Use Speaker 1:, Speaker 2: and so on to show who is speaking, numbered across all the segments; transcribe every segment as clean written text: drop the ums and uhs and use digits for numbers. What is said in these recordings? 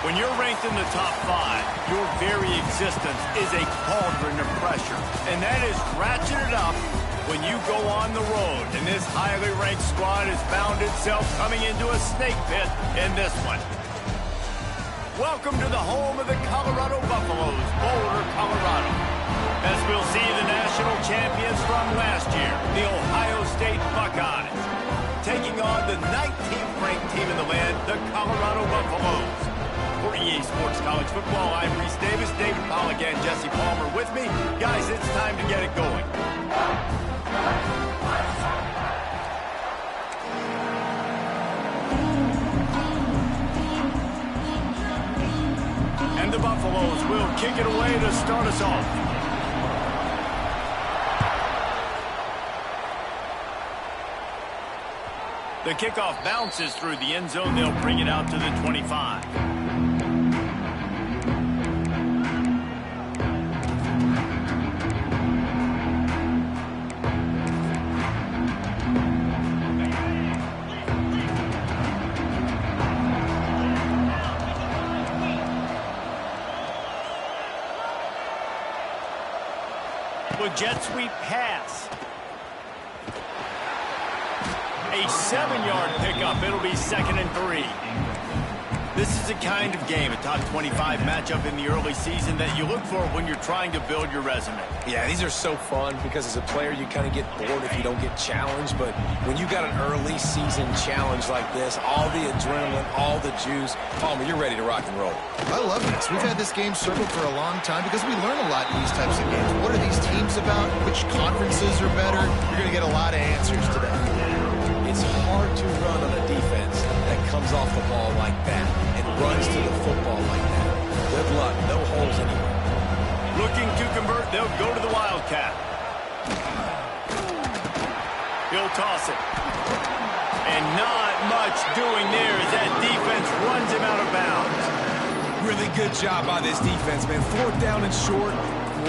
Speaker 1: When you're ranked in the top 5, your very existence is a cauldron of pressure. And that is ratcheted up when you go on the road. And this highly ranked squad has found itself coming into a snake pit in this one. Welcome to the home of the Colorado Buffaloes, Boulder, Colorado. As we'll see the national champions from last year, the Ohio State Buckeyes, taking on the 19th ranked team in the land, the Colorado Buffaloes. For EA Sports College Football, I'm Reese Davis, David Pollack, and Jesse Palmer with me. Guys, it's time to get it going. And the Buffaloes will kick it away to start us off. The kickoff bounces through the end zone. They'll bring it out to the 25. With jet sweep pass. A 7-yard pickup. It'll be 2nd and 3. This is the kind of game, a top 25 matchup in the early season that you look for when you're trying to build your resume.
Speaker 2: Yeah, these are so fun because as a player, you kind of get bored if you don't get challenged. But when you got an early season challenge like this, all the adrenaline, all the juice, Palmer, you're ready to rock and roll.
Speaker 3: I love this. We've had this game circled for a long time because we learn a lot in these types of games. What are these teams about? Which conferences are better? You're going to get a lot of answers today.
Speaker 2: It's hard to run on a defense that comes off the ball like that and runs to the football like that. Good luck. No holes anywhere.
Speaker 1: Looking to convert, they'll go to the Wildcat. He'll toss it. And not much doing there as that defense runs him out of bounds.
Speaker 2: Really good job by this defense, man. 4th down and short.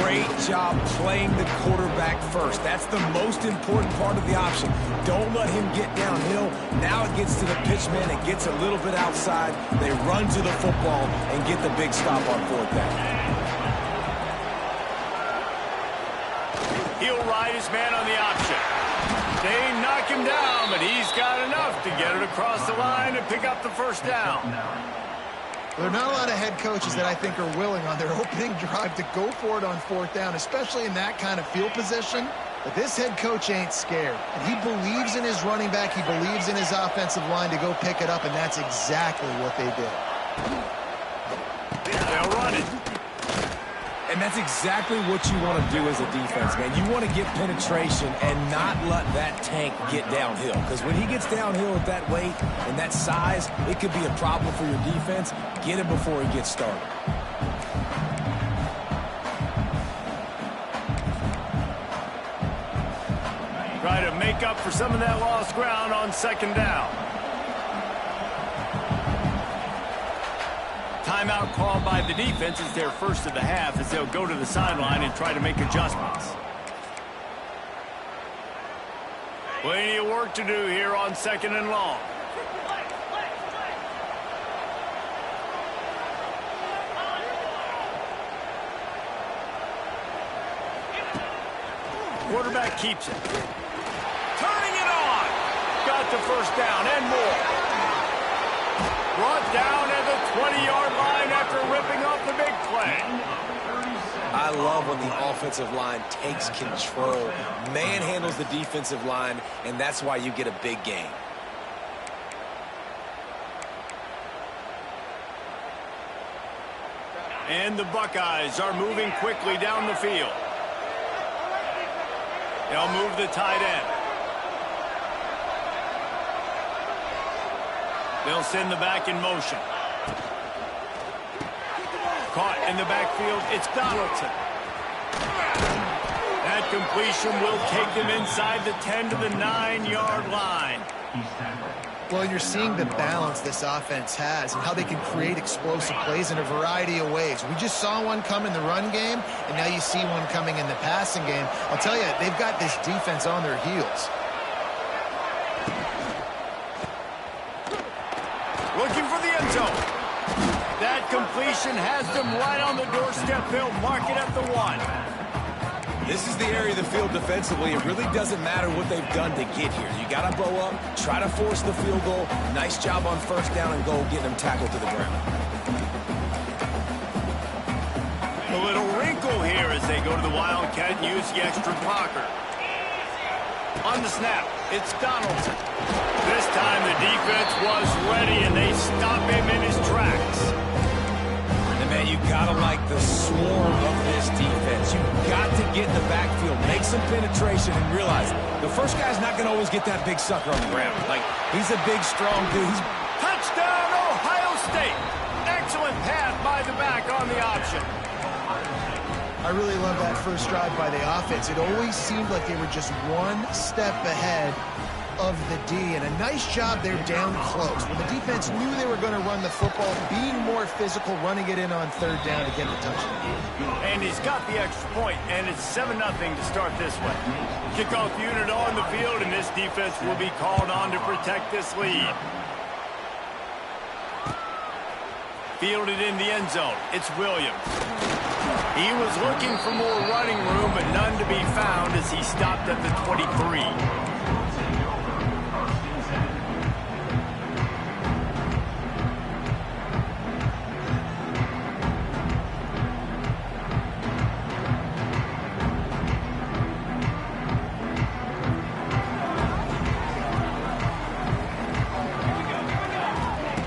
Speaker 2: Great job playing the quarterback first. That's the most important part of the option. Don't let him get downhill. Now it gets to the pitchman. It gets a little bit outside. They run to the football and get the big stop on 4th down.
Speaker 1: He'll ride his man on the option. They knock him down, but he's got enough to get it across the line and pick up the 1st down.
Speaker 3: There are not a lot of head coaches that I think are willing on their opening drive to go for it on 4th down, especially in that kind of field position. But this head coach ain't scared. And he believes in his running back. He believes in his offensive line to go pick it up, and that's exactly what they did.
Speaker 1: They'll run it.
Speaker 2: And that's exactly what you want to do as a defense, man. You want to get penetration and not let that tank get downhill. Because when he gets downhill with that weight and that size, it could be a problem for your defense. Get him before he gets started.
Speaker 1: Try to make up for some of that lost ground on 2nd down. Timeout called by the defense is their first of the half as they'll go to the sideline and try to make adjustments. Plenty of work to do here on 2nd and long. Quarterback keeps it. Turning it on. Got the 1st down and more. Brought down at the 20-yard line after ripping off the big play.
Speaker 2: I love when the offensive line takes control, manhandles the defensive line, and that's why you get a big game.
Speaker 1: And the Buckeyes are moving quickly down the field. They'll move the tight end. They'll send the back in motion. Caught in the backfield, it's Donaldson. That completion will take them inside the 10 to the 9-yard line.
Speaker 3: Well, you're seeing the balance this offense has and how they can create explosive plays in a variety of ways. We just saw one come in the run game, and now you see one coming in the passing game. I'll tell you, they've got this defense on their heels.
Speaker 1: Looking for the end zone. That completion has them right on the doorstep. They'll mark it at the 1.
Speaker 2: This is the area of the field defensively. It really doesn't matter what they've done to get here. You got to bow up, try to force the field goal. Nice job on first down and goal, getting them tackled to the ground.
Speaker 1: A little wrinkle here as they go to the Wildcat and use the extra blocker. On the snap, it's Donaldson. This time the defense was ready, and they stop him in his tracks.
Speaker 2: And, man, you got to like the swarm of this defense. You got to get in the backfield, make some penetration, and realize the first guy's not going to always get that big sucker on the ground. Like, he's a big, strong dude.
Speaker 1: Touchdown, Ohio State. Excellent pass by the back on the option.
Speaker 3: I really love that first drive by the offense. It always seemed like they were just one step ahead of the D, and a nice job there down close. When the defense knew they were going to run the football, being more physical, running it in on third down to get the touchdown.
Speaker 1: And he's got the extra point, and it's 7-0 to start this one. Kickoff unit on the field, and this defense will be called on to protect this lead. Fielded in the end zone. It's Williams. He was looking for more running room, but none to be found as he stopped at the 23.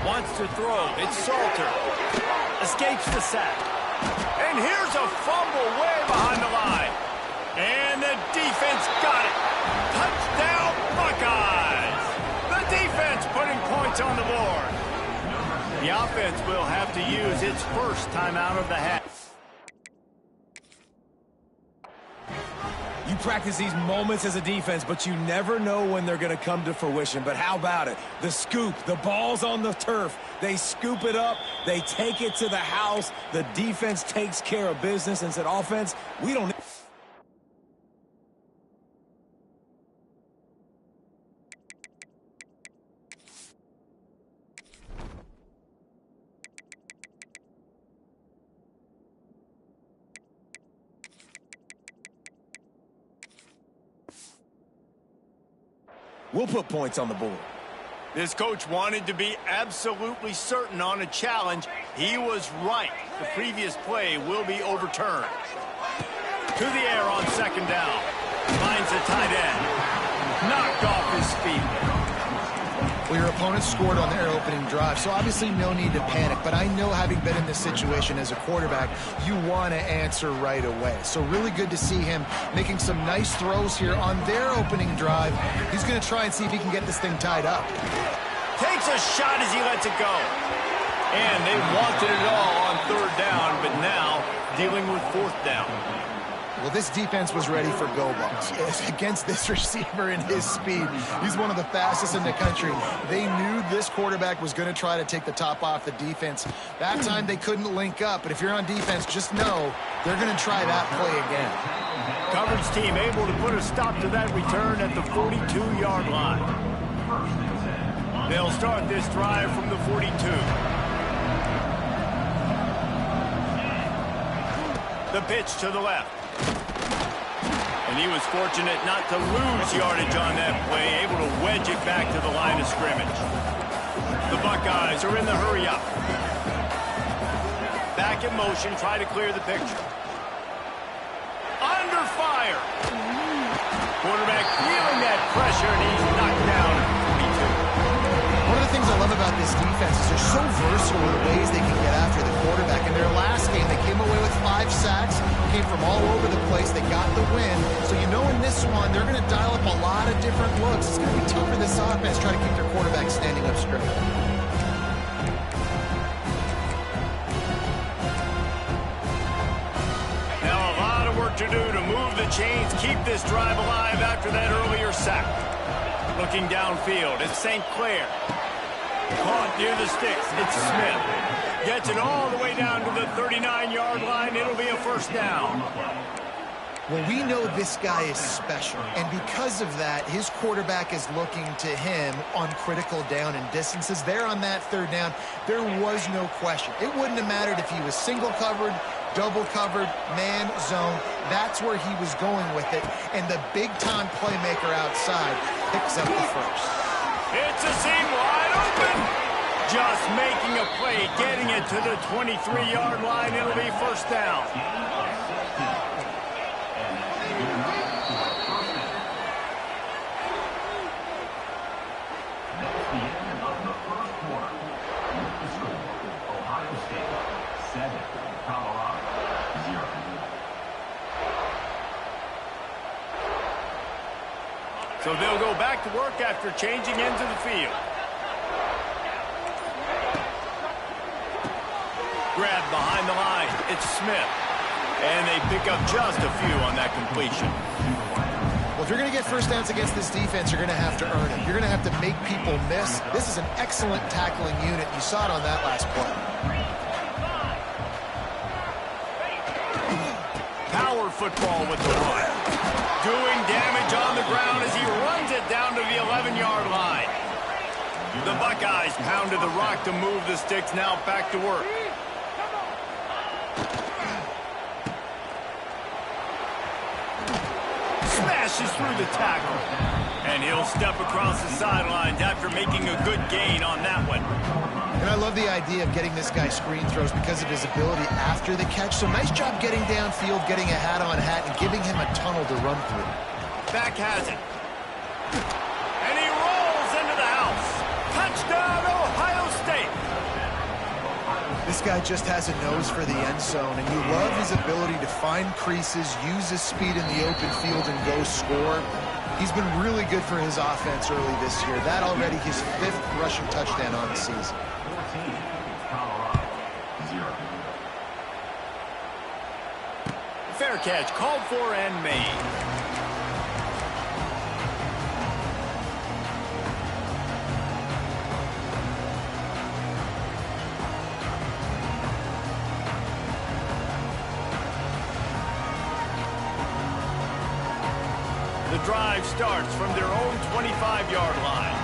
Speaker 1: Wants to throw. It's Salter. Escapes the sack. And here's a fumble way behind the line. And the defense got it. Touchdown, Buckeyes. The defense putting points on the board. The offense will have to use its first timeout of the half.
Speaker 2: You practice these moments as a defense, but you never know when they're going to come to fruition. But how about it? The scoop, the ball's on the turf. They scoop it up. They take it to the house. The defense takes care of business and said, offense, we don't... We'll put points on the board.
Speaker 1: This coach wanted to be absolutely certain on a challenge. He was right. The previous play will be overturned. To the air on second down. Finds a tight end. Knocked off his feet.
Speaker 3: Well, your opponent scored on their opening drive, so obviously no need to panic. But I know, having been in this situation as a quarterback, you want to answer right away. So really good to see him making some nice throws here on their opening drive. He's going to try and see if he can get this thing tied up.
Speaker 1: Takes a shot as he lets it go. And they wanted it all on third down, but now dealing with fourth down.
Speaker 3: Well, this defense was ready for go balls. Against this receiver and his speed, he's one of the fastest in the country. They knew this quarterback was going to try to take the top off the defense. That time they couldn't link up, but if you're on defense, just know they're going to try that play again.
Speaker 1: Coverage team able to put a stop to that return at the 42-yard line. They'll start this drive from the 42. The pitch to the left. And he was fortunate not to lose yardage on that play, able to wedge it back to the line of scrimmage. The Buckeyes are in the hurry-up. Back in motion, try to clear the picture. Under fire. Quarterback feeling that pressure, and he's knocked down at 42.
Speaker 3: One of the things I love about this defense is they're so versatile in the ways they can get after the quarterback. In their last game, they came away with 5 sacks, came from all over the place. They got the win. So you know in this one, they're going to dial up a lot of different looks. It's going to be tough for this offense trying to keep their quarterback standing up straight.
Speaker 1: Now a lot of work to do to move the chains, keep this drive alive after that earlier sack. Looking downfield, it's St. Clair. Caught near the sticks, it's Smith. Gets it all the way down to the 39-yard line. It'll be a first down.
Speaker 3: Well, we know this guy is special, and because of that, his quarterback is looking to him on critical down and distances. There on that third down, there was no question. It wouldn't have mattered if he was single covered, double covered, man, zone. That's where he was going with it, and the big-time playmaker outside picks up the first.
Speaker 1: It's a seam wide open. Just making a play, getting it to the 23-yard line. It'll be first down. So they'll go back to work after changing into the field. Grab behind the line. It's Smith. And they pick up just a few on that completion.
Speaker 3: Well, if you're going to get first downs against this defense, you're going to have to earn it. You're going to have to make people miss. This is an excellent tackling unit. You saw it on that last play.
Speaker 1: Power football with the run. Doing damage on the ground as he runs it down to the 11-yard line. The Buckeyes pounded the rock to move the sticks. Now back to work. Smashes through the tackle. And he'll step across the sidelines after making a good gain on that one.
Speaker 3: And I love the idea of getting this guy screen throws because of his ability after the catch. So nice job getting downfield, getting a hat-on-hat, and giving him a tunnel to run through.
Speaker 1: Back has it. And he rolls into the house. Touchdown, Ohio State.
Speaker 3: This guy just has a nose for the end zone, and you love his ability to find creases, use his speed in the open field, and go score. He's been really good for his offense early this year. That already his 5th rushing touchdown on the season.
Speaker 1: Fair catch, called for and made. The drive starts from their own 25-yard line.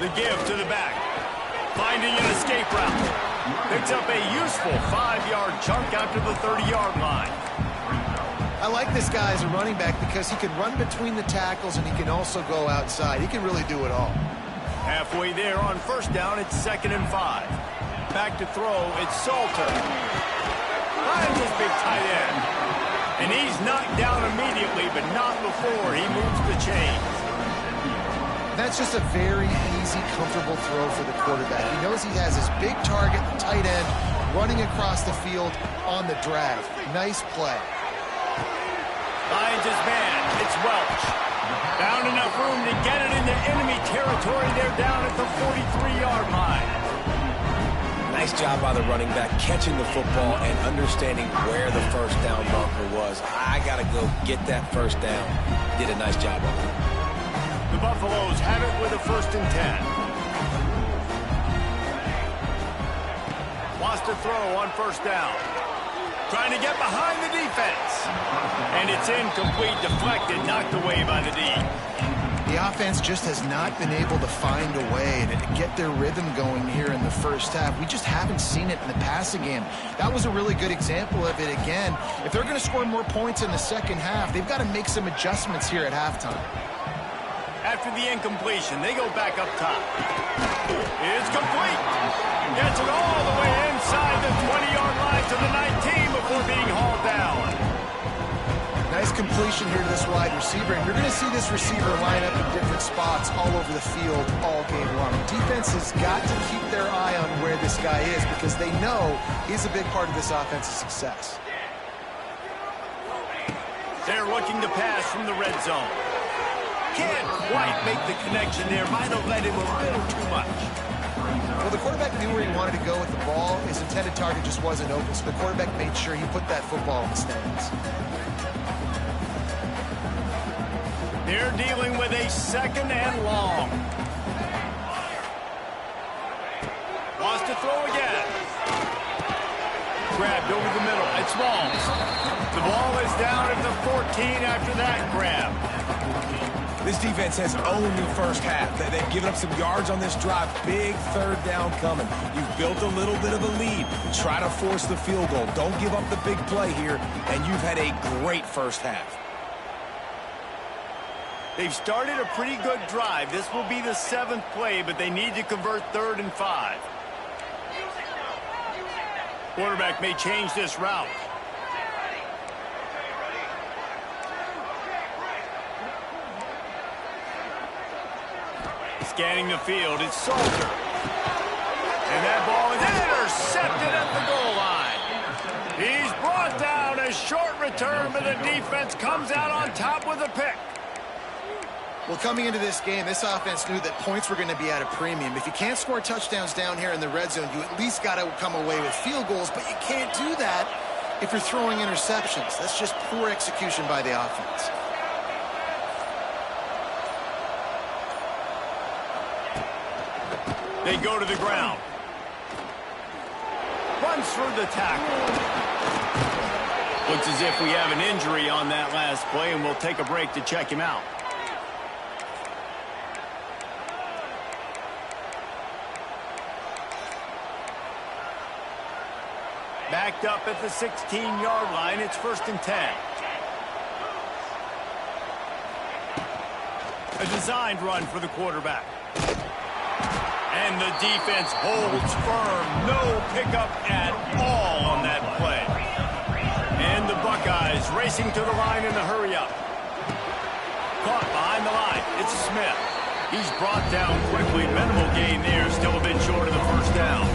Speaker 1: The give to the back. Finding an escape route. Picks up a useful 5-yard chunk out to the 30-yard line.
Speaker 3: I like this guy as a running back because he can run between the tackles and he can also go outside. He can really do it all.
Speaker 1: Halfway there on first down, it's 2nd and 5. Back to throw, it's Salter. Finds his big tight end. And he's knocked down immediately, but not before he moves the chains.
Speaker 3: That's just a very easy, comfortable throw for the quarterback. He knows he has his big target, the tight end, running across the field on the drag. Nice play.
Speaker 1: Finds his man. It's Welch. Found enough room to get it into enemy territory. They're down at the 43-yard line.
Speaker 2: Nice job by the running back, catching the football and understanding where the first down marker was. I got to go get that first down. Did a nice job of it.
Speaker 1: The Buffaloes have it with a 1st and 10. Wants to throw on first down. Trying to get behind the defense. And it's incomplete, deflected, knocked away by the D.
Speaker 3: The offense just has not been able to find a way to get their rhythm going here in the first half. We just haven't seen it in the passing game. That was a really good example of it again. If they're going to score more points in the second half, they've got to make some adjustments here at halftime.
Speaker 1: After the incompletion, they go back up top. It's complete. Gets it all the way inside the 20-yard line to the 19 before being hauled down.
Speaker 3: Nice completion here to this wide receiver, and you're going to see this receiver line up in different spots all over the field all game long. Defense has got to keep their eye on where this guy is because they know he's a big part of this offense's success.
Speaker 1: They're looking to pass from the red zone. Can't quite make the connection there. Might have led him a little too much.
Speaker 3: Well, the quarterback knew where he wanted to go with the ball. His intended target just wasn't open, so the quarterback made sure he put that football in the stands.
Speaker 1: They're dealing with a 2nd and long. Wants to throw again. Grabbed over the middle. It's balls. The ball is down at the 14 after that grab.
Speaker 2: This defense has owned the first half. They've given up some yards on this drive. Big third down coming. You've built a little bit of a lead. Try to force the field goal. Don't give up the big play here, and you've had a great first half.
Speaker 1: They've started a pretty good drive. This will be the 7th play, but they need to convert 3rd and 5. Quarterback may change this route. Scanning the field, it's Salter. And that ball is intercepted at the goal line. He's brought down. A short return, but the defense comes out on top with a pick.
Speaker 3: Well, coming into this game, this offense knew that points were going to be at a premium. If you can't score touchdowns down here in the red zone, you at least got to come away with field goals, but you can't do that if you're throwing interceptions. That's just poor execution by the offense.
Speaker 1: They go to the ground. Runs through the tackle. Looks as if we have an injury on that last play, and we'll take a break to check him out. Backed up at the 16-yard line. It's 1st and 10. A designed run for the quarterback. And the defense holds firm. No pickup at all on that play. And the Buckeyes racing to the line in the hurry-up. Caught behind the line. It's Smith. He's brought down quickly. Minimal gain there. Still a bit short of the 1st down.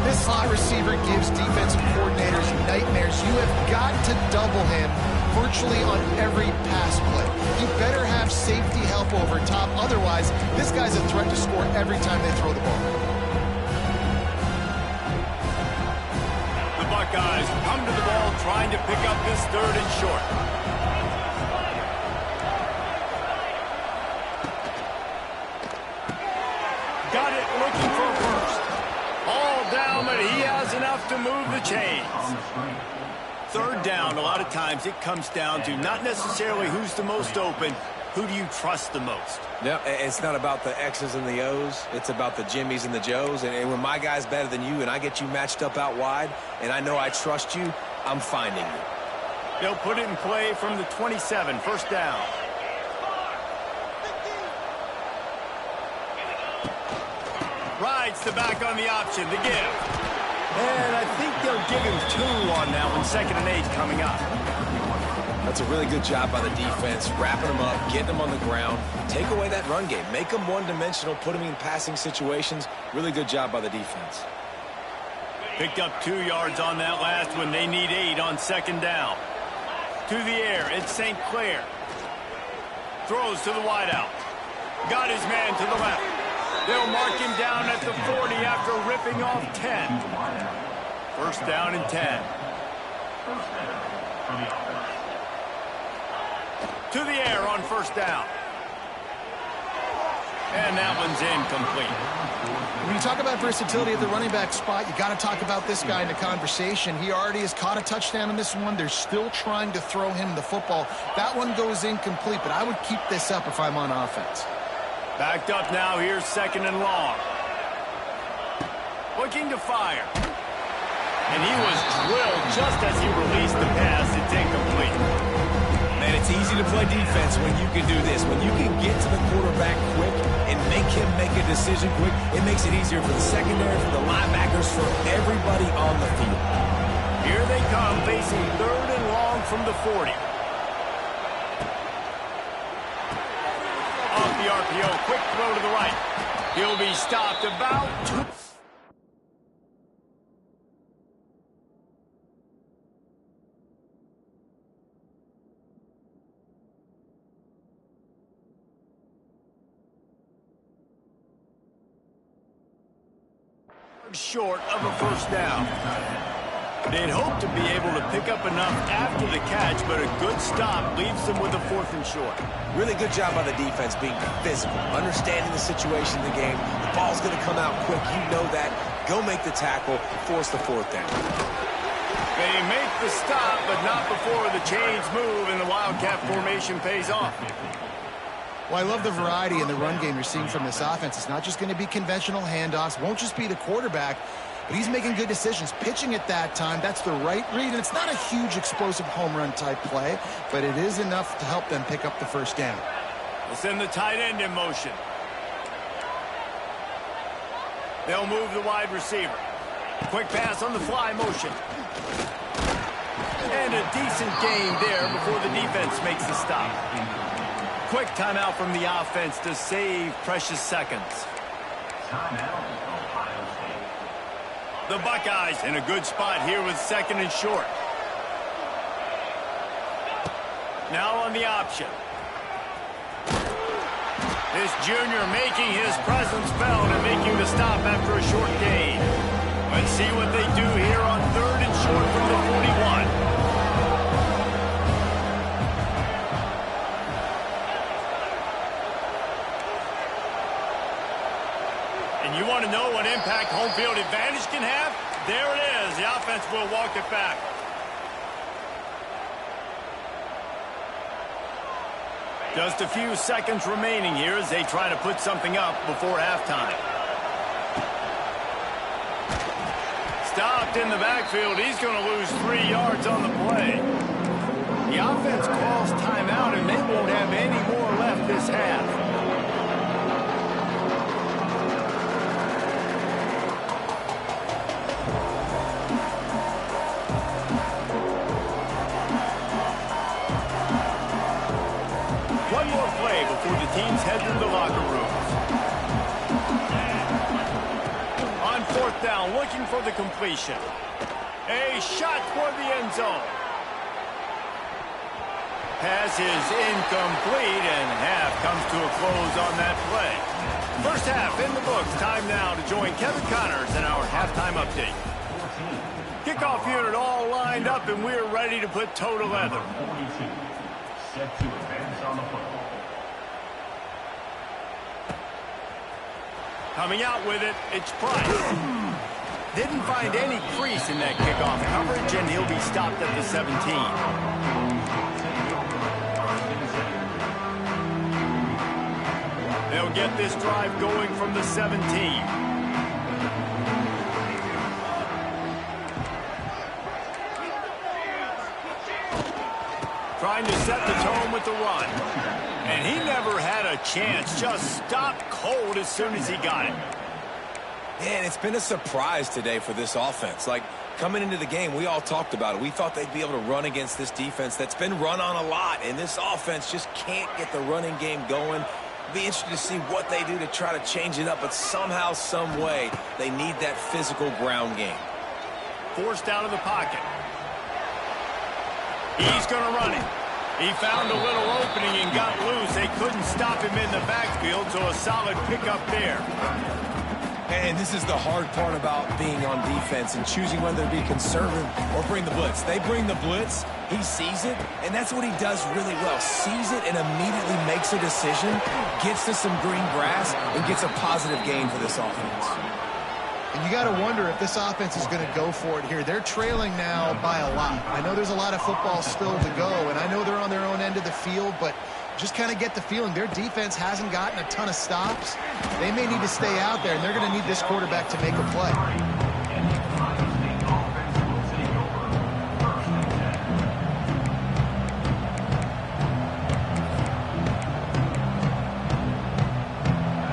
Speaker 3: This slot receiver gives defensive coordinators nightmares. You have got to double him virtually on every pass play. You better have safety help over top. Otherwise, this guy's a threat to score every time they throw the ball.
Speaker 1: The Buckeyes come to the ball trying to pick up this 3rd and short. Got it, looking for a first. All down, but he has enough to move the chains. 3rd down, a lot of times it comes down to not necessarily who's the most open, who do you trust the most?
Speaker 2: No, it's not about the X's and the O's. It's about the Jimmys and the Joes. And when my guy's better than you and I get you matched up out wide and I know I trust you, I'm finding you.
Speaker 1: They'll put it in play from the 27, 1st down. Rides the back on the option, the give. And I think they'll give him 2 on that one. 2nd and 8 coming up.
Speaker 2: That's a really good job by the defense, wrapping them up, getting them on the ground. Take away that run game. Make them one-dimensional, put them in passing situations. Really good job by the defense.
Speaker 1: Picked up 2 yards on that last one. They need 8 on 2nd down. To the air, it's St. Clair. Throws to the wideout. Got his man to the left. They'll mark him down at the 40 after ripping off 10. 1st down and 10. To the air on 1st down. And that one's incomplete.
Speaker 3: When you talk about versatility at the running back spot, you got to talk about this guy in the conversation. He already has caught a touchdown in this one. They're still trying to throw him the football. That one goes incomplete, but I would keep this up if I'm on offense.
Speaker 1: Backed up now, here's 2nd and long. Looking to fire. And he was drilled just as he released the pass. It's incomplete.
Speaker 2: Man, it's easy to play defense when you can do this. When you can get to the quarterback quick and make him make a decision quick, it makes it easier for the secondary, for the linebackers, for everybody on the field.
Speaker 1: Here they come, facing 3rd and long from the 40. Off the RPO, quick throw to the right. He'll be stopped about 2. Short of a 1st down. They'd hoped to be able to pick up enough after the catch, but a good stop leaves them with a 4th and short.
Speaker 2: Really good job by the defense being physical, understanding the situation in the game. The ball's going to come out quick. You know that. Go make the tackle, force the 4th down.
Speaker 1: They They make the stop, but not before the chains move and the Wildcat formation pays off.
Speaker 3: Well, I love the variety in the run game you're seeing from this offense. It's not just going to be conventional handoffs. Won't just be the quarterback, but he's making good decisions. Pitching at that time, that's the right read. And it's not a huge explosive home run type play, but it is enough to help them pick up the first down.
Speaker 1: We'll send the tight end in motion. They'll move the wide receiver. Quick pass on the fly motion. And a decent gain there before the defense makes the stop. Quick timeout from the offense to save precious seconds. The Buckeyes in a good spot here with 2nd and short. Now on the option. This junior making his presence felt and making the stop after a short gain. Let's see what they do here on 3rd and short from the 41. And you want to know what impact home field advantage can have? There it is. The offense will walk it back. Just a few seconds remaining here as they try to put something up before halftime. Stopped in the backfield. He's going to lose 3 yards on the play. The offense calls timeout, and they won't have any more left this half. One more play before the teams head to the locker rooms. On 4th down, looking for the completion. A shot toward the end zone. Pass is incomplete, and half comes to a close on that play. First half in the books. Time now to join Kevin Connors in our halftime update. Kickoff unit all lined up, and we're ready to put toe to leather. Set to advance on the football. Coming out with it, it's Price. Didn't find any crease in that kickoff coverage, and he'll be stopped at the 17. They'll get this drive going from the 17. Trying to set the tone with the run. And he never had a chance. Just stopped cold as soon as he got it.
Speaker 2: Man, it's been a surprise today for this offense. Like, coming into the game, we all talked about it. We thought they'd be able to run against this defense that's been run on a lot. And this offense just can't get the running game going. It'll be interesting to see what they do to try to change it up. But somehow, some way, they need that physical ground game.
Speaker 1: Forced out of the pocket. He's going to run it. He found a little opening and got loose. They couldn't stop him in the backfield, so a solid pickup there.
Speaker 2: And this is the hard part about being on defense and choosing whether to be conservative or bring the blitz. They bring the blitz, he sees it, and that's what he does really well. Sees it and immediately makes a decision, gets to some green grass, and gets a positive gain for this offense.
Speaker 3: And you got to wonder if this offense is going to go for it here. They're trailing now by a lot. I know there's a lot of football still to go, and I know they're on their own end of the field, but just kind of get the feeling their defense hasn't gotten a ton of stops. They may need to stay out there, and they're going to need this quarterback to make a play.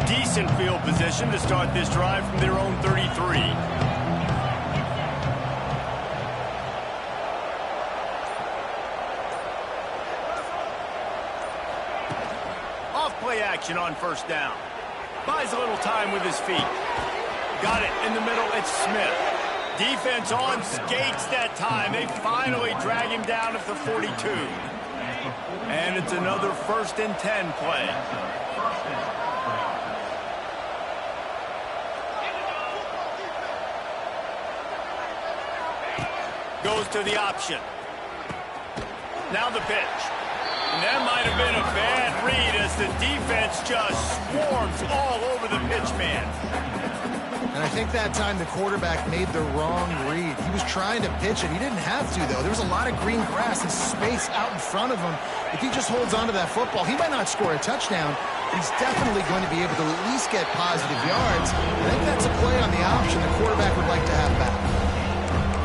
Speaker 1: Decent field position to start this drive from their own 33. Off-play action on 1st down. Buys a little time with his feet. Got it in the middle. It's Smith. Defense on skates that time. They finally drag him down at the 42. And it's another 1st and 10 play. Goes to the option. Now the pitch. And that might have been a bad read as the defense just swarms all over the pitch man.
Speaker 3: And I think that time the quarterback made the wrong read. He was trying to pitch it. He didn't have to, though. There was a lot of green grass and space out in front of him. If he just holds on to that football, he might not score a touchdown. He's definitely going to be able to at least get positive yards. I think that's a play on the option the quarterback would like to have back.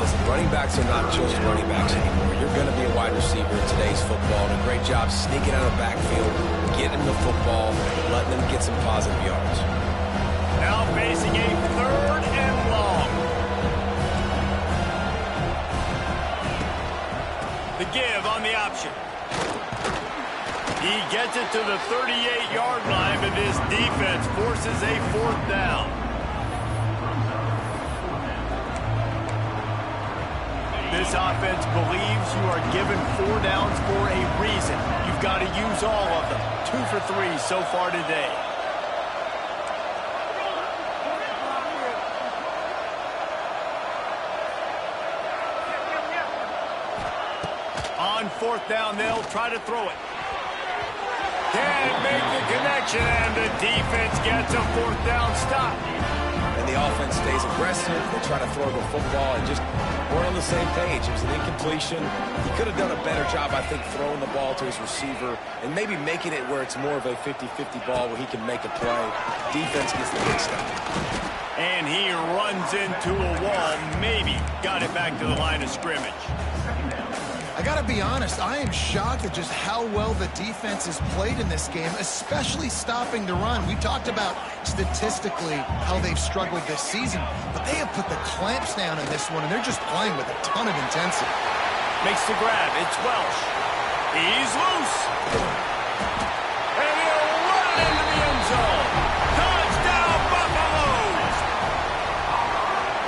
Speaker 2: Listen, running backs are not just running backs anymore. You're going to be a wide receiver in today's football, and a great job sneaking out of the backfield, getting the football, letting them get some positive yards.
Speaker 1: Now facing a 3rd and long. The give on the option. He gets it to the 38-yard line, but his defense forces a 4th down. This offense believes you are given 4 downs for a reason. You've got to use all of them. 2 for 3 so far today. On 4th down, they'll try to throw it. Can't make the connection, and the defense gets a 4th down stop.
Speaker 2: And the offense stays aggressive. They try to throw the football and just weren't on the same page. It was an incompletion. He could have done a better job, I think, throwing the ball to his receiver and maybe making it where it's more of a 50-50 ball where he can make a play. Defense gets the big stop.
Speaker 1: And he runs into a wall. Maybe got it back to the line of scrimmage.
Speaker 3: I got to be honest, I am shocked at just how well the defense has played in this game, especially stopping the run. We talked about statistically how they've struggled this season, but they have put the clamps down in this one, and they're just playing with a ton of intensity.
Speaker 1: Makes the grab. It's Welsh. He's loose. And he'll run it into the end zone. Touchdown, Buffaloes!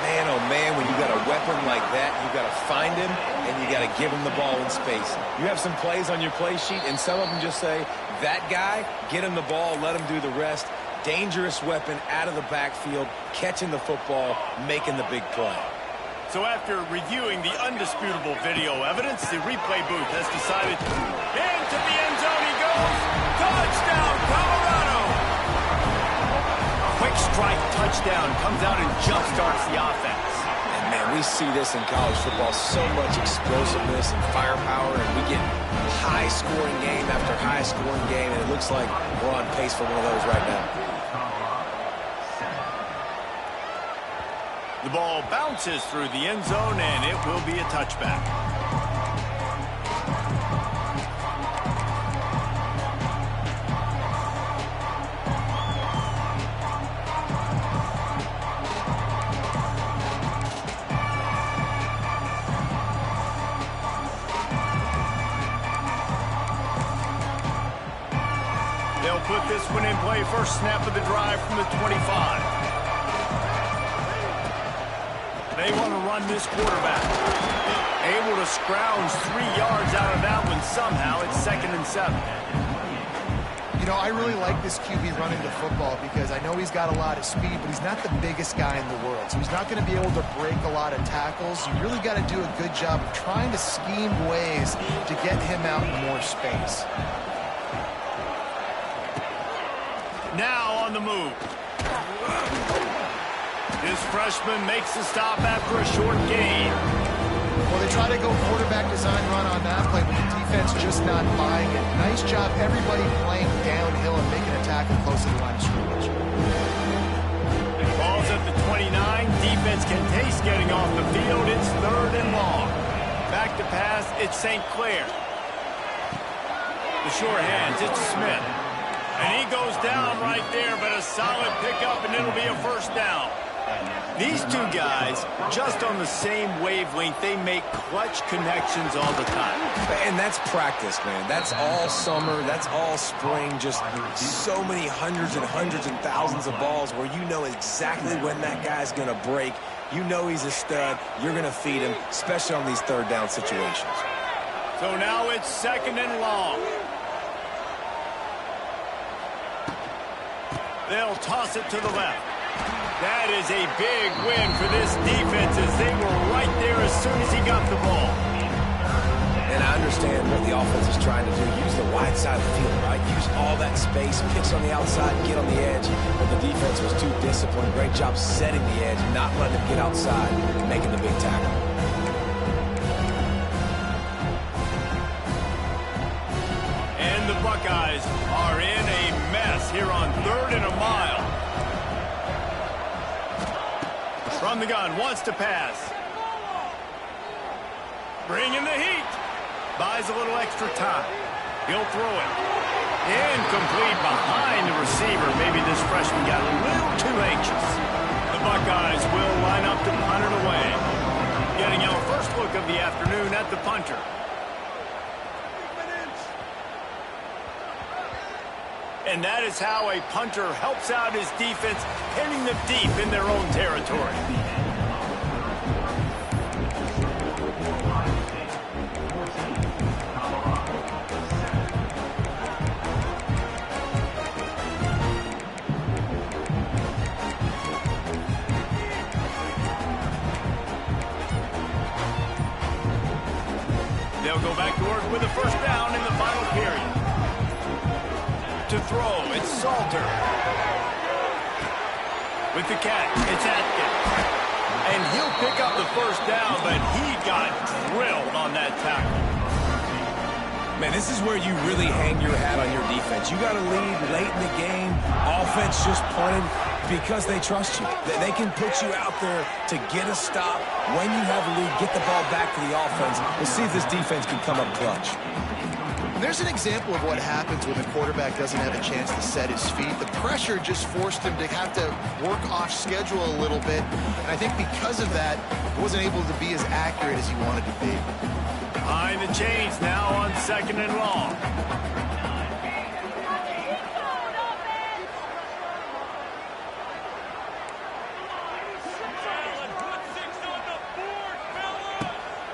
Speaker 2: Man, oh man, when you got a weapon like that, you got to find him, and you got to give him the ball in space. You have some plays on your play sheet, and some of them just say, that guy, get him the ball, let him do the rest. Dangerous weapon out of the backfield, catching the football, making the big play.
Speaker 1: So after reviewing the undisputable video evidence, the replay booth has decided into the end zone he goes. Touchdown, Colorado! Quick strike touchdown comes out and jump-starts the offense.
Speaker 2: Man, we see this in college football, so much explosiveness and firepower, and we get high-scoring game after high-scoring game, and it looks like we're on pace for one of those right now.
Speaker 1: The ball bounces through the end zone, and it will be a touchback. They'll put this one in play. First snap of the drive from the 25. They want to run this quarterback. Able to scrounge 3 yards out of that one somehow. It's 2nd and 7.
Speaker 3: You know, I really like this QB running the football because I know he's got a lot of speed, but he's not the biggest guy in the world. So he's not going to be able to break a lot of tackles. You really got to do a good job of trying to scheme ways to get him out in more space.
Speaker 1: Now on the move. This freshman makes the stop after a short gain.
Speaker 3: Well, they try to go quarterback design run on that play, but the defense just not buying it. Nice job, everybody playing downhill and making a tackle close to the line of scrimmage.
Speaker 1: Ball's at the 29. Defense can taste getting off the field. It's 3rd and long. Back to pass, it's St. Clair. The sure hands, it's Smith. And he goes down right there, but a solid pickup, and it'll be a 1st down. These two guys, just on the same wavelength, they make clutch connections all the time.
Speaker 2: And that's practice, man. That's all summer. That's all spring. Just so many hundreds and thousands of balls where you know exactly when that guy's going to break. You know he's a stud. You're going to feed him, especially on these 3rd down situations.
Speaker 1: So now it's 2nd and long. They'll toss it to the left. That is a big win for this defense as they were right there as soon as he got the ball.
Speaker 2: And I understand what the offense is trying to do. Use the wide side of the field, right? Use all that space, pitch on the outside, get on the edge. But the defense was too disciplined. Great job setting the edge, not letting him get outside, making the big tackle.
Speaker 1: And the Buckeyes are in a mess here on 3rd and a mile. From the gun, wants to pass. Bringing the heat. Buys a little extra time. He'll throw it. Incomplete behind the receiver. Maybe this freshman got a little too anxious. The Buckeyes will line up to punt it away. Getting our first look of the afternoon at the punter. And that is how a punter helps out his defense, pinning them deep in their own territory. They'll go back to work with a first down in the final period. To throw, it's Salter. With the catch, it's Atkins. And he'll pick up the first down, but he got drilled on that tackle.
Speaker 2: Man, this is where you really hang your hat on your defense. You got to lead late in the game. Offense just punted because they trust you. They can put you out there to get a stop. When you have a lead, get the ball back to the offense. We'll see if this defense can come up clutch.
Speaker 3: There's an example of what happens when the quarterback doesn't have a chance to set his feet. The pressure just forced him to have to work off schedule a little bit. And I think because of that, he wasn't able to be as accurate as he wanted to be.
Speaker 1: Behind the chains now on 2nd and long.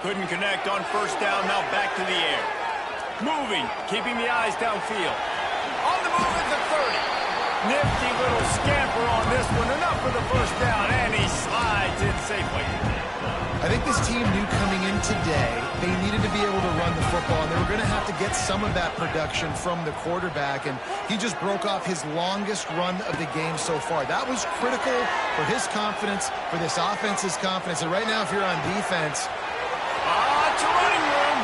Speaker 1: Couldn't connect on first down, now back to the air. Moving, keeping the eyes downfield. On the move at the 30. Nifty little scamper on this one. Enough for the first down, and he slides in safely.
Speaker 3: I think this team knew coming in today they needed to be able to run the football, and they were going to have to get some of that production from the quarterback, and he just broke off his longest run of the game so far. That was critical for his confidence, for this offense's confidence, and right now if you're on defense...
Speaker 1: to running room.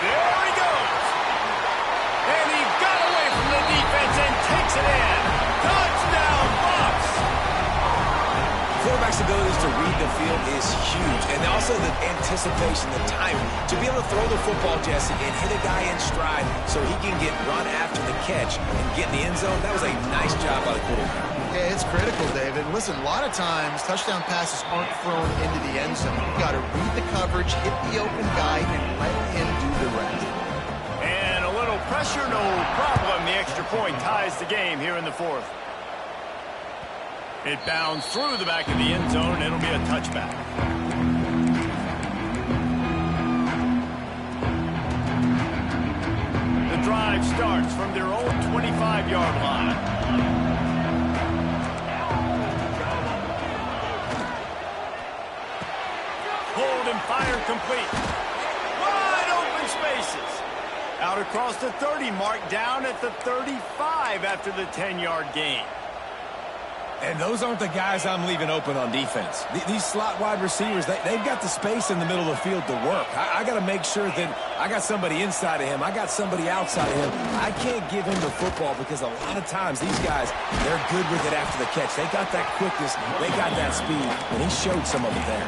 Speaker 1: There he goes. And he got away from the defense and takes it in. Touchdown, Bucks.
Speaker 2: Quarterback's abilities to read the field is huge, and also the anticipation, the timing. To be able to throw the football, Jesse, and hit a guy in stride so he can get run after the catch and get in the end zone, that was a nice job by the quarterback.
Speaker 3: Yeah, it's critical, David. Listen, a lot of times touchdown passes aren't thrown into the end zone. You've got to read the coverage, hit the open guy, and let him do the rest.
Speaker 1: And a little pressure, no problem. The extra point ties the game here in the 4th. It bounds through the back of the end zone, and it'll be a touchback. The drive starts from their own 25-yard line. Hold and fire complete. Wide open spaces. Out across the 30 mark, down at the 35 after the 10-yard gain.
Speaker 2: And those aren't the guys I'm leaving open on defense. These slot wide receivers, they've got the space in the middle of the field to work. I got to make sure that I got somebody inside of him. I got somebody outside of him. I can't give him the football because a lot of times these guys, they're good with it after the catch. They got that quickness. They got that speed, and he showed some of it there.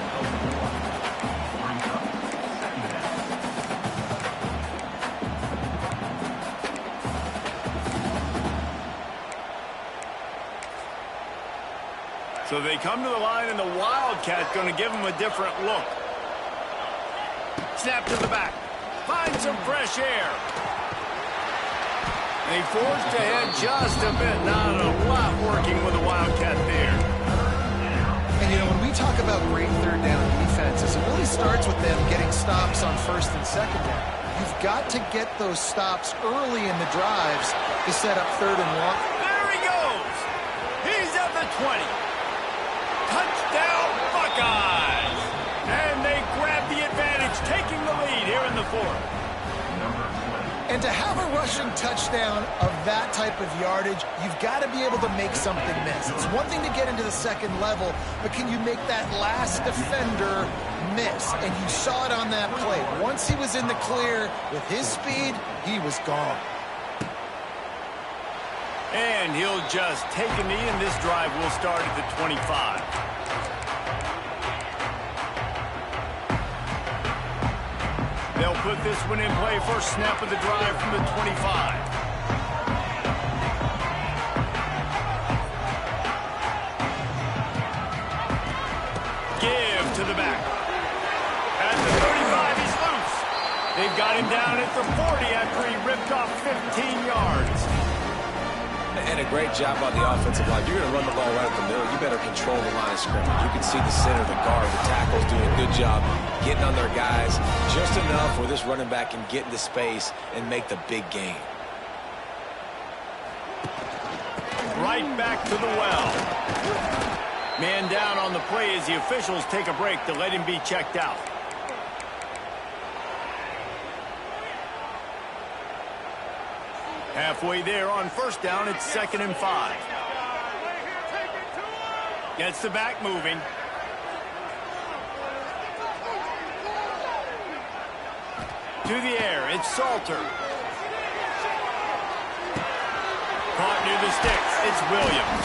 Speaker 1: So they come to the line, and the Wildcat's going to give them a different look. Snap to the back. Find some fresh air. They forged ahead just a bit. Not a lot working with the Wildcat there.
Speaker 3: And, you know, when we talk about great third down defenses, it really starts with them getting stops on first and second down. You've got to get those stops early in the drives to set up third and long.
Speaker 1: There he goes. He's at the 20. Touchdown, Buckeyes! And they grab the advantage, taking the lead here in the 4th.
Speaker 3: And to have a rushing touchdown of that type of yardage, you've got to be able to make something miss. It's one thing to get into the second level, but can you make that last defender miss? And you saw it on that play. Once he was in the clear with his speed, he was gone.
Speaker 1: And he'll just take a knee, and this drive will start at the 25. They'll put this one in play. First snap of the drive from the 25. Give to the back. At the 35, he's loose. They've got him down at the 40 after he ripped off 15 yards.
Speaker 2: And a great job on the offensive line. You're going to run the ball right up the middle. You better control the line of scrimmage. You can see the center, the guard, the tackles doing a good job getting on their guys just enough where this running back can get into space and make the big gain.
Speaker 1: Right back to the well. Man down on the play as the officials take a break to let him be checked out. Halfway there on first down, it's 2nd and 5. Gets the back moving. To the air, it's Salter. Caught near the sticks, it's Williams.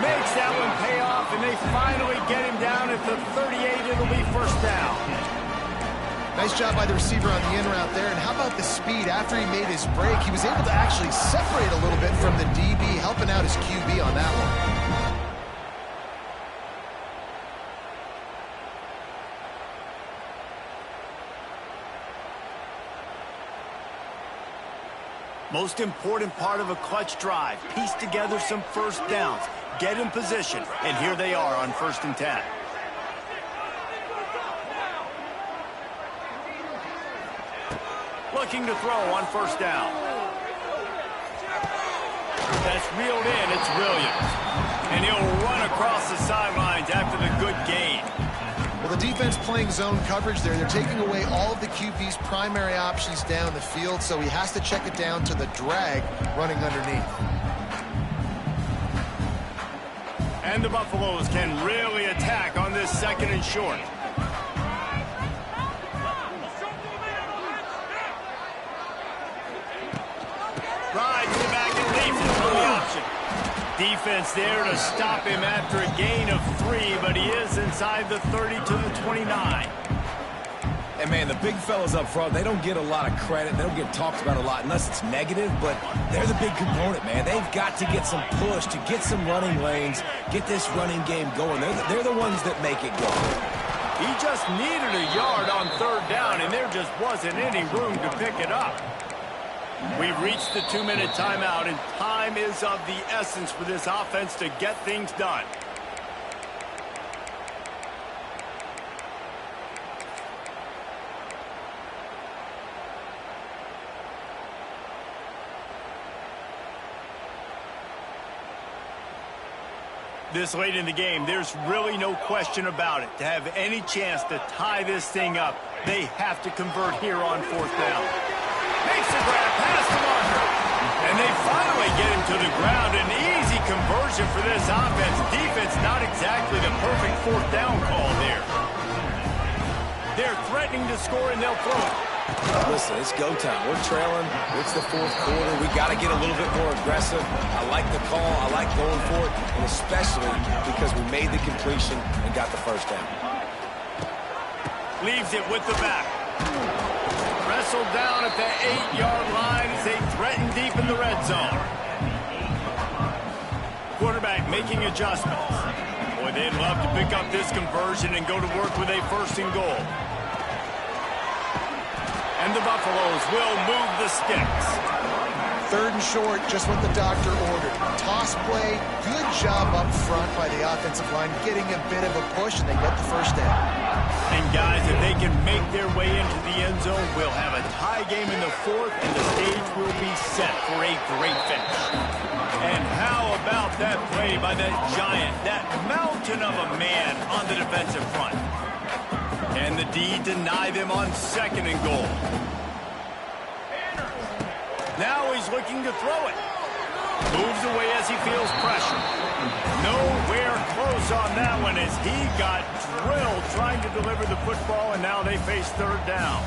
Speaker 1: Makes that one pay off, and they finally get him down at the 38. It'll be first down.
Speaker 3: Nice job by the receiver on the in route there. And how about the speed? After he made his break, he was able to actually separate a little bit from the DB, helping out his QB on that one.
Speaker 1: Most important part of a clutch drive. Piece together some first downs. Get in position. And here they are on 1st and 10. Looking to throw on first down. That's reeled in. It's Williams. And he'll run across the sidelines after the good gain.
Speaker 3: Well, the defense playing zone coverage there. They're taking away all of the QB's primary options down the field, so he has to check it down to the drag running underneath.
Speaker 1: And the Buffaloes can really attack on this 2nd and short. Right to the back and leaves it on the option. Defense there to stop him after a gain of 3, but he is inside the 30 to the 29.
Speaker 2: And, man, the big fellas up front, they don't get a lot of credit. They don't get talked about a lot unless it's negative, but they're the big component, man. They've got to get some push, to get some running lanes, get this running game going. They're the ones that make it go.
Speaker 1: He just needed a yard on 3rd down, and there just wasn't any room to pick it up. We've reached the 2-minute timeout, and time is of the essence for this offense to get things done. This late in the game, there's really no question about it. To have any chance to tie this thing up, they have to convert here on 4th down. Makes the grab, pass to Marker. And they finally get him to the ground. An easy conversion for this offense. Defense, not exactly the perfect 4th down call there. They're threatening to score, and they'll throw it.
Speaker 2: Listen, it's go time. We're trailing. It's the 4th quarter. We got to get a little bit more aggressive. I like the call. I like going for it, and especially because we made the completion and got the first down.
Speaker 1: Leaves it with the back. Wrestled down at the 8-yard line as they threaten deep in the red zone. Quarterback making adjustments. Boy, they'd love to pick up this conversion and go to work with a 1st and goal. And the Buffaloes will move the sticks.
Speaker 3: 3rd and short, just what the doctor ordered. Toss play, good job up front by the offensive line, getting a bit of a push, and they get the first down.
Speaker 1: And guys, if they can make their way into the end zone, we'll have a tie game in the 4th, and the stage will be set for a great finish. And how about that play by that giant, that mountain of a man on the defensive front? And the D deny them on 2nd and goal. Now he's looking to throw it. Moves away as he feels pressure. Nowhere close on that one as he got drilled trying to deliver the football, and now they face third down.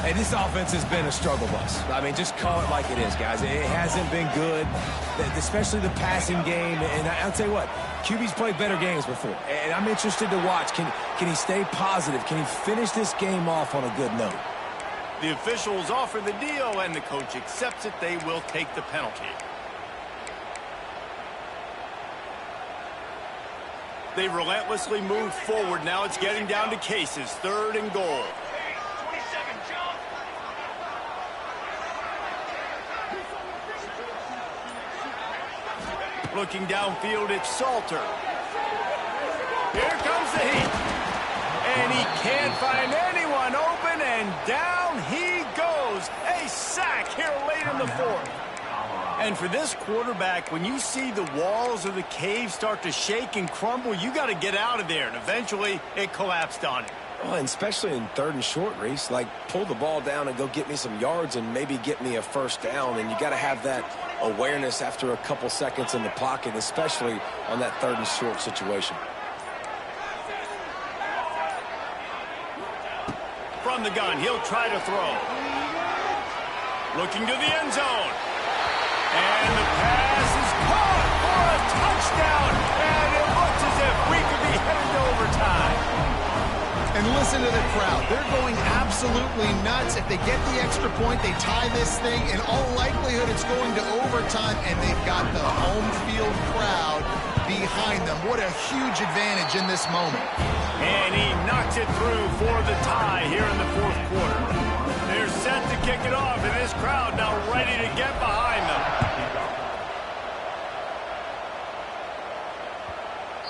Speaker 2: Hey, this offense has been a struggle bus. I mean, just call it like it is, guys. It hasn't been good, especially the passing game. And I'll tell you what, QB's played better games before. And I'm interested to watch. Can he stay positive? Can he finish this game off on a good note?
Speaker 1: The officials offer the deal, and the coach accepts it. They will take the penalty. They relentlessly move forward. Now it's getting down to cases. 3rd and goal. Looking downfield, it's Salter. Here comes the heat. And he can't find anyone open, and down he goes. A sack here late in the 4th. And for this quarterback, when you see the walls of the cave start to shake and crumble, you got to get out of there. And eventually, it collapsed on him.
Speaker 2: Well, and especially in 3rd and short, Reese, like pull the ball down and go get me some yards and maybe get me a first down. And you got to have that awareness after a couple seconds in the pocket, especially on that 3rd and short situation.
Speaker 1: From the gun, he'll try to throw. Looking to the end zone. And the pass is caught for a touchdown. And it looks as if we could be heading to overtime.
Speaker 3: And listen to the crowd. They're going absolutely nuts. If they get the extra point, they tie this thing. In all likelihood, it's going to overtime, and they've got the home field crowd behind them. What a huge advantage in this moment.
Speaker 1: And he knocks it through for the tie here in the 4th quarter. They're set to kick it off, and this crowd now ready to get behind them.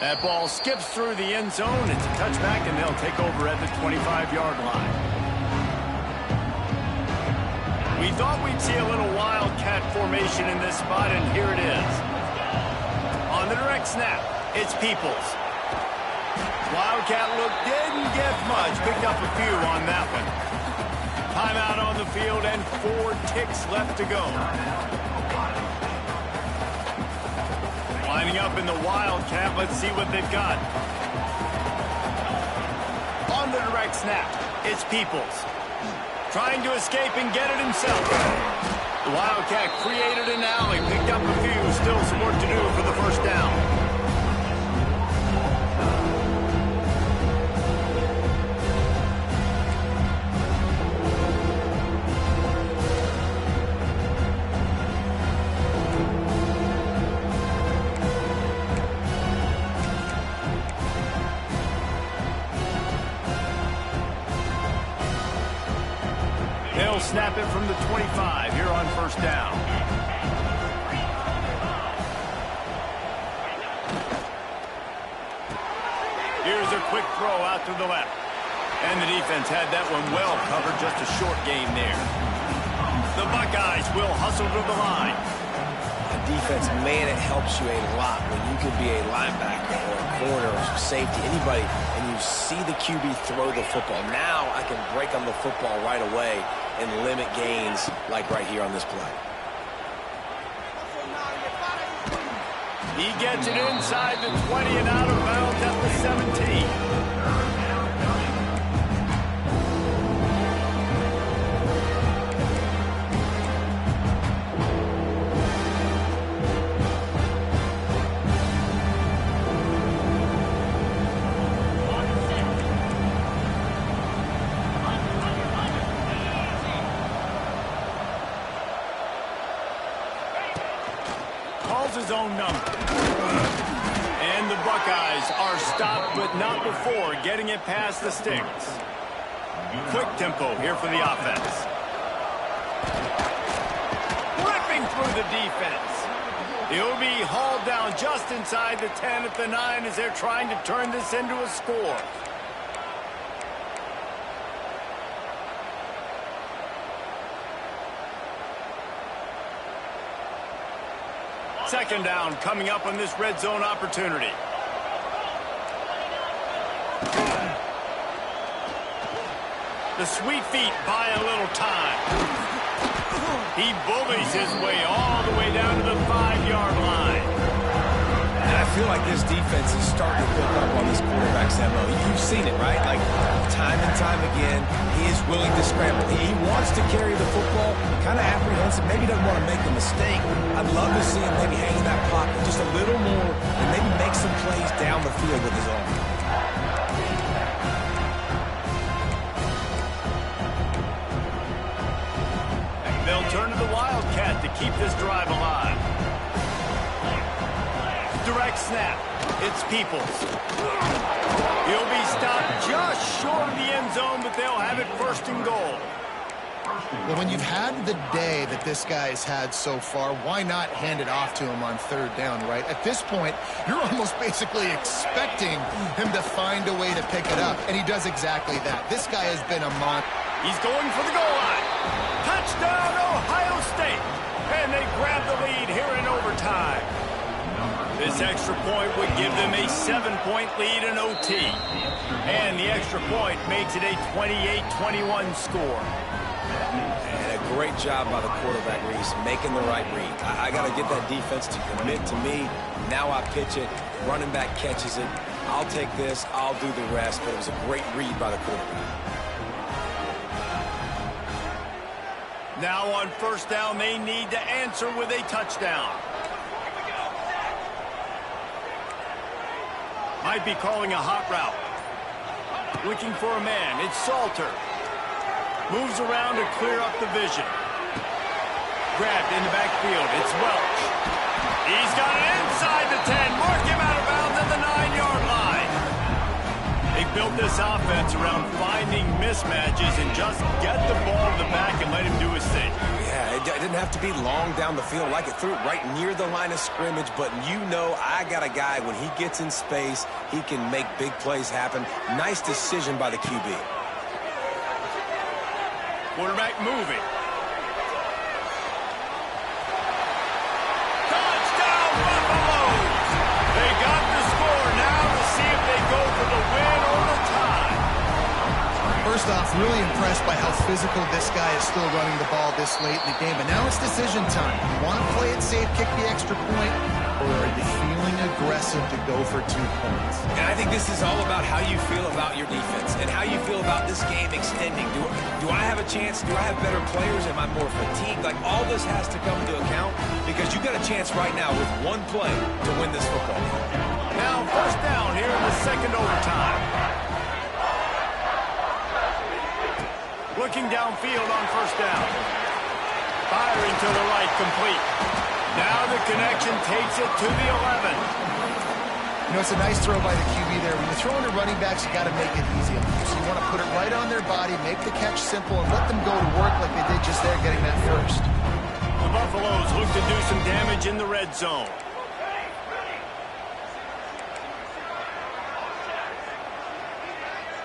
Speaker 1: That ball skips through the end zone. It's a touchback, and they'll take over at the 25-yard line. We thought we'd see a little wildcat formation in this spot, and here it is. On the direct snap, it's Peoples. Wildcat look didn't get much. Picked up a few on that one. Timeout on the field, and 4 ticks left to go. Lining up in the Wildcat. Let's see what they've got. On the direct snap, it's Peoples. Trying to escape and get it himself. The Wildcat created an alley, picked up a few. Still some work to do for the first down. They'll snap it from the 25 here on first down. Here's a quick throw out to the left. And the defense had that one well covered. Just a short game there. The Buckeyes will hustle to the line.
Speaker 2: The defense, man, it helps you a lot when you could be a linebacker or a corner or safety, anybody, and you see the QB throw the football. Now I can break on the football right away and limit gains like right here on this play.
Speaker 1: He gets it inside the 20 and out of bounds at the 17. His own number. And the Buckeyes are stopped, but not before getting it past the sticks. Quick tempo here for the offense. Ripping through the defense. He'll be hauled down just inside the 10 at the 9 as they're trying to turn this into a score. Second down coming up on this red zone opportunity. The sweet feet buy a little time. He bullies his way all the way down to the 5-yard line.
Speaker 2: And I feel like this defense is starting to pick up on this quarterback's MO. You've seen it, right? Like, time and time again, he is willing to scramble. He wants to carry the football, kind of apprehensive, maybe doesn't want to make a mistake. I'd love to see him maybe hang in that pocket just a little more and maybe make some plays down the field with his arm.
Speaker 1: They'll turn to the Wildcat to keep this drive alive. Direct snap. It's Peoples. He'll be stopped just short of the end zone, but they'll have it first and goal.
Speaker 3: Well, when you've had the day that this guy's had so far, why not hand it off to him on third down, right? At this point, you're almost basically expecting him to find a way to pick it up, and he does exactly that. This guy has been a monster.
Speaker 1: He's going for the goal line. Touchdown, Ohio State. And they grab the lead here in overtime. This extra point would give them a 7-point lead in OT. And the extra point makes it a 28-21 score.
Speaker 2: And a great job by the quarterback, Reese, making the right read. I got to get that defense to commit to me. Now I pitch it. Running back catches it. I'll take this. I'll do the rest. But it was a great read by the quarterback.
Speaker 1: Now on first down, they need to answer with a touchdown. Might be calling a hot route. Looking for a man. It's Salter. Moves around to clear up the vision. Grabbed in the backfield. It's Welch. He's got it inside the 10. Mark him out of bounds at the 9-yard line. They built this offense around finding mismatches and just get the ball to the back and let him do his thing.
Speaker 2: Yeah, it didn't have to be long down the field. Like it threw it right near the line of scrimmage, but you know I got a guy, when he gets in space, he can make big plays happen. Nice decision by the QB.
Speaker 1: Quarterback moving. Touchdown, Buffaloes! They got the score now to see if they go for the win or the tie.
Speaker 3: First off, really impressed by how physical this guy is still running the ball this late in the game. But now it's decision time. You want to play it safe, kick the extra point, or are you feeling aggressive to go for 2 points?
Speaker 2: And I think this is all about how you feel about your defense and how you feel about this game extending. Do I have a chance? Do I have better players? Am I more fatigued? Like, all this has to come into account because you got a chance right now with one play to win this football game.
Speaker 1: Now first down here in the second overtime. Looking downfield on first down. Firing to the right, complete. Now the connection takes it to the 11.
Speaker 3: You know, it's a nice throw by the QB there. When you're throwing to running backs, you got to make it easy. So you want to put it right on their body, make the catch simple, and let them go to work like they did just there, getting that first.
Speaker 1: The Buffaloes look to do some damage in the red zone.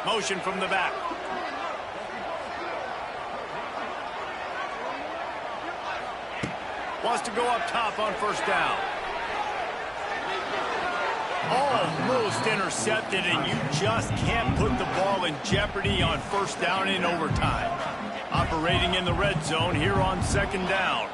Speaker 1: Motion from the back. Wants to go up top on first down. Almost intercepted, and you just can't put the ball in jeopardy on first down in overtime. Operating in the red zone here on second down.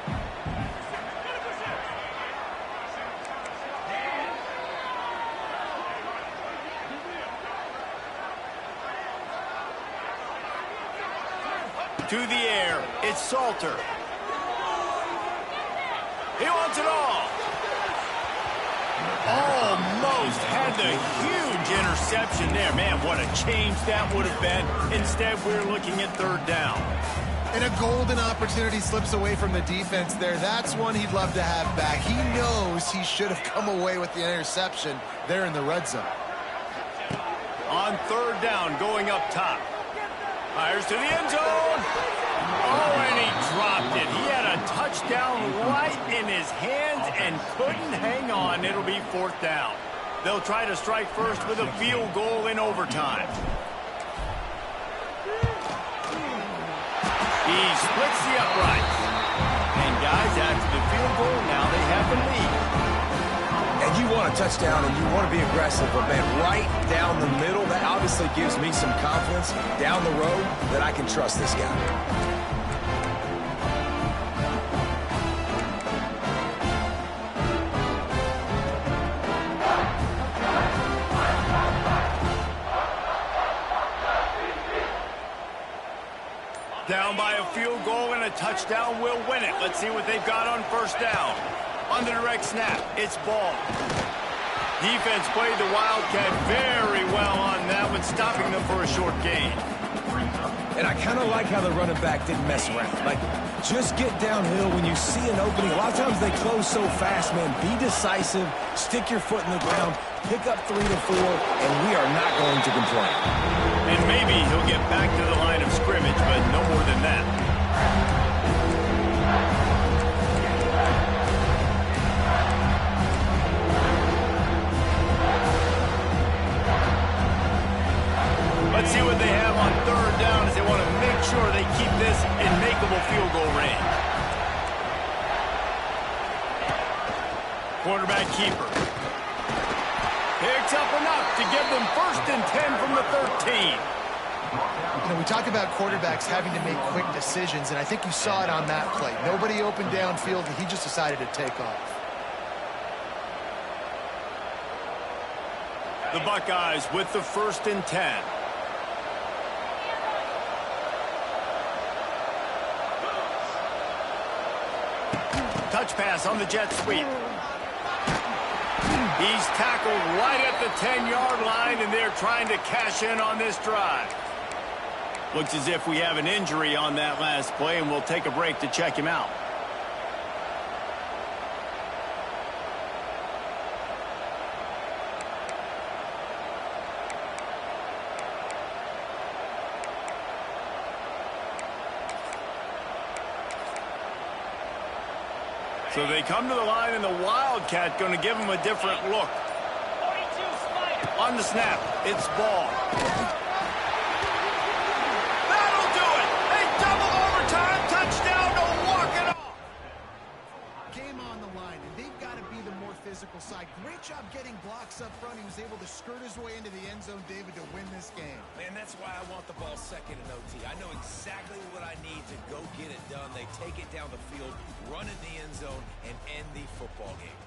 Speaker 1: To the air, it's Salter. He wants it all. Almost had the huge interception there. Man, what a change that would have been. Instead, we're looking at third down.
Speaker 3: And a golden opportunity slips away from the defense there. That's one he'd love to have back. He knows he should have come away with the interception there in the red zone.
Speaker 1: On third down, going up top. Fires to the end zone. Oh, and he dropped it. He had a touchdown right in his hands and couldn't hang on. It'll be fourth down. They'll try to strike first with a field goal in overtime. He splits the uprights. And guys, after the field goal, now they have the lead.
Speaker 2: And you want a touchdown and you want to be aggressive, but man, right down the middle, that obviously gives me some confidence down the road that I can trust this guy.
Speaker 1: Down by a field goal and a touchdown will win it. Let's see what they've got on first down. On the direct snap, it's ball. Defense played the Wildcat very well on that one, stopping them for a short gain.
Speaker 2: And I kind of like how the running back didn't mess around. Like, just get downhill when you see an opening. A lot of times they close so fast, man. Be decisive, stick your foot in the ground, pick up 3 to 4, and we are not going to complain.
Speaker 1: And maybe he'll get back to the line of scrimmage, but no more than that. Let's see what they have on third down as they want to make sure they keep this in makeable field goal range. Quarterback keeper. Picks up enough to give them 1st and 10 from the 13.
Speaker 3: You know, we talk about quarterbacks having to make quick decisions, and I think you saw it on that play. Nobody opened downfield, and he just decided to take off.
Speaker 1: The Buckeyes with the 1st and 10. Touch pass on the jet sweep. He's tackled right at the 10-yard line, and they're trying to cash in on this drive. Looks as if we have an injury on that last play, and we'll take a break to check him out. So they come to the line, and the Wildcat going to give them a different look. On the snap, it's ball. That'll do it! A double overtime touchdown to walk it off!
Speaker 3: Game on the line, and they've got to be the more physical side. Great job getting blocks up front. He was able to skirt his way into the end zone, David, to win this game.
Speaker 2: Man, that's why I want the ball second in OT. I know exactly what I need to go get it done. They take it down the field, run in the end zone, and end the football game.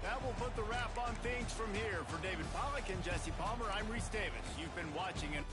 Speaker 1: That will put the wrap on things from here. For David Pollack and Jesse Palmer, I'm Reese Davis. You've been watching it.